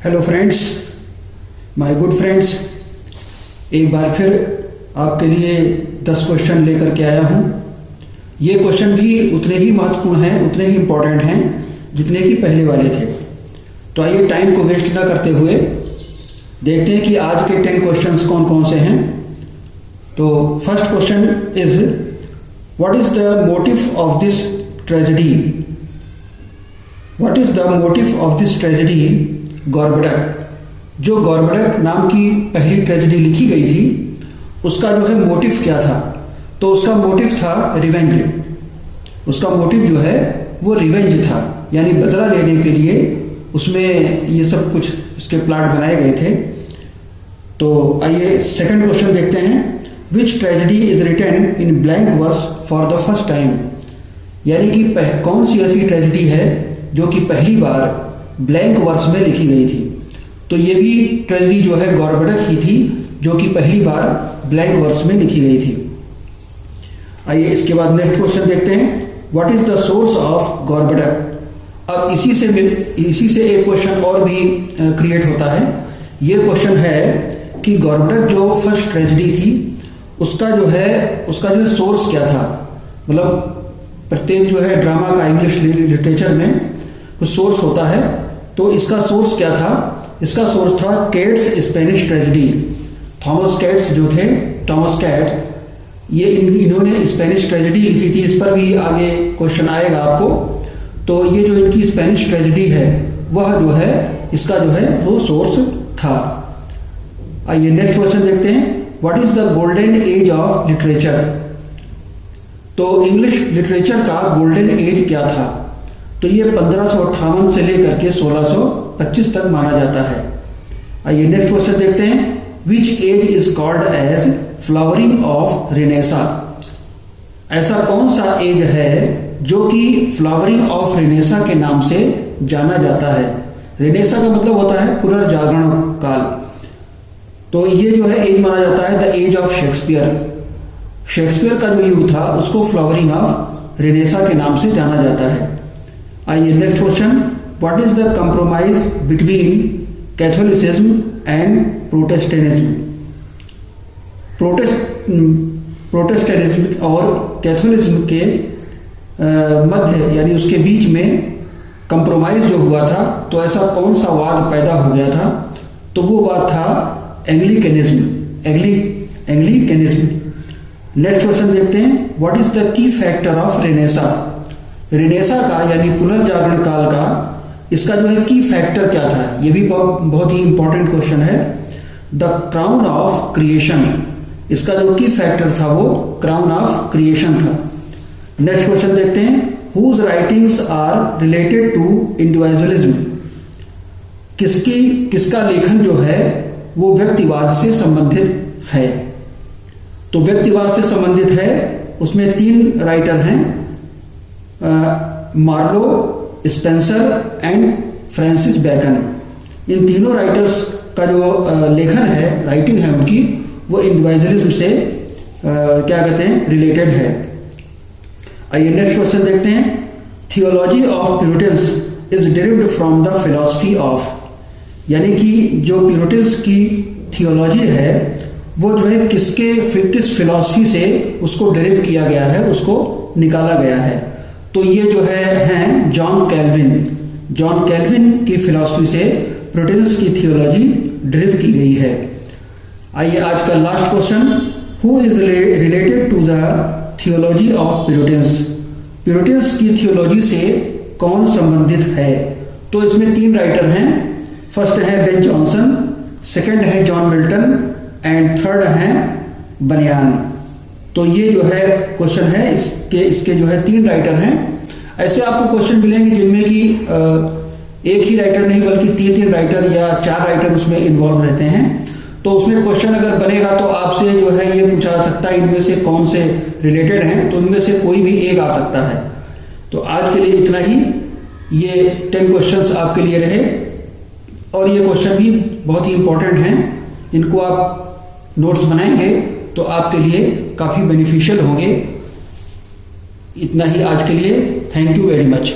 Hello friends, my good friends, एक बार फिर आपके लिए 10 क्वेश्चन लेकर के आया हूँ। ये क्वेश्चन भी उतने ही महत्वपूर्ण हैं, उतने ही इम्पोर्टेंट हैं जितने कि पहले वाले थे। तो आइए टाइम को वेस्ट ना करते हुए देखते हैं कि आज के 10 क्वेश्चंस कौन कौन से हैं। तो first question is what is the motive of this tragedy? What is the motive of this tragedy Gorboduc? जो गॉर्बडक नाम की पहली ट्रेजेडी लिखी गई थी उसका जो है मोटिव क्या था? तो उसका मोटिव था रिवेंज। उसका मोटिव जो है वो रिवेंज था, यानी बदला लेने के लिए उसमें ये सब कुछ उसके प्लाट बनाए गए थे। तो आइए सेकंड क्वेश्चन देखते हैं। Which tragedy is written in blank verse for the first time? यानी कि कौन सी ऐसी ट्रेजेडी है जो कि पहली बार ब्लैंक वर्स में लिखी गई थी? तो ये भी ट्रेजेडी जो है गॉर्बडक ही थी जो कि पहली बार ब्लैंक वर्स में लिखी गई थी। आइए इसके बाद नेक्स्ट क्वेश्चन देखते हैं। What is the source of Gorboduc? अब इसी से एक क्वेश्चन और भी क्रिएट होता है। ये क्वेश्चन है कि गॉर्बडक जो फर्स्ट ट्रेजेडी थी उसका जो है सोर्स क्या था? मतलब प्रत्येक जो है ड्रामा का इंग्लिश लिटरेचर में कुछ सोर्स होता है, तो इसका सोर्स क्या था? इसका सोर्स था cats Spanish tragedy. Thomas cats जो थे, थॉमस कैट, ये इन्होंने स्पेनिश ट्रेजेडी लिखी थी। इस पर भी आगे क्वेश्चन आएगा आपको। तो ये जो इनकी स्पेनिश ट्रेजेडी है वह जो है इसका जो है वो सोर्स था। आइए नेक्स्ट क्वेश्चन देखते हैं। What is the golden age of literature? तो इंग्लिश लिटरेचर का गोल्डन एज क्या था? तो ये 1558 से लेकर के 1625 तक माना जाता है। आइए नेक्स्ट क्वेश्चन देखते हैं। Which age is called age flowering of Renaissance? ऐसा कौन सा एज है जो कि फ्लावरिंग ऑफ रिनेसा के नाम से जाना जाता है? रिनेसा का मतलब होता है पुनर्जागरण काल। तो ये जो है एज माना जाता है the age of Shakespeare. Shakespeare का जो युग था उसको फ्लावरिंग ऑफ रिनेसा के नाम से जाना जाता है। आइए next question. What is the compromise between Catholicism and Protestantism? Protestantism और कैथोलिज्म के मध्य यानी उसके बीच में कंप्रोमाइज जो हुआ था, तो ऐसा कौन सा वाद पैदा हो गया था? तो वो वाद था एंग्लिकनिज्म। नेक्स्ट क्वेश्चन देखते हैं। What is the key factor of renaissance? Renaissance का यानी पुनर्जागरण काल का इसका जो है की फैक्टर क्या था? ये भी बहुत ही इंपॉर्टेंट क्वेश्चन है। द क्राउन ऑफ क्रिएशन, इसका जो की फैक्टर था वो क्राउन ऑफ क्रिएशन था। नेक्स्ट क्वेश्चन देखते हैं। Whose writings are related to individualism? किसका लेखन जो है वो व्यक्तिवाद से संबंधित है? तो व्यक्तिवाद से संबंधित है, उसमें 3 राइटर हैं, Marlowe, Spenser and Francis Bacon. इन तीनों राइटर्स का जो लेखन है, राइटिंग है उनकी, वो इंडिविजुअलिज्म से क्या कहते हैं रिलेटेड है। आइए नेक्स्ट क्वेश्चन देखते हैं। Theology of Puritans is derived from the philosophy of? यानी कि जो प्यूरिटन्स की थियोलॉजी है वो जो है किस फिलॉसफी से उसको डिराइव किया गया है, उसको निकाला गया है? तो ये जो हैं जॉन कैल्विन की फिलॉसफी से प्यूरिटन्स की थियोलॉजी डिराइव की गई है। आइए आज का last question. Who is related to the theology of Puritans? Puritans की थियोलॉजी से कौन संबंधित है? तो इसमें 3 राइटर हैं। फर्स्ट है बेन जॉनसन, सेकंड है जॉन मिल्टन एंड थर्ड है बनियान। तो ये जो है क्वेश्चन है, इसके जो है 3 राइटर हैं। ऐसे आपको क्वेश्चन मिलेंगे जिनमें कि एक ही राइटर नहीं बल्कि 3 राइटर या 4 राइटर उसमें इन्वॉल्व रहते हैं। तो उसमें क्वेश्चन अगर बनेगा तो आपसे जो है ये पूछा जा सकता है इनमें से कौन से रिलेटेड हैं, तो इनमें से कोई भी एक आ सकता है। तो आज के लिए इतना ही। ये 10 क्वेश्चंस आपके लिए रहे और ये क्वेश्चन भी बहुत ही इंपॉर्टेंट हैं। इनको आप नोट्स बनाएंगे तो आपके लिए काफ़ी बेनिफिशियल होंगे। इतना ही आज के लिए। Thank you very much.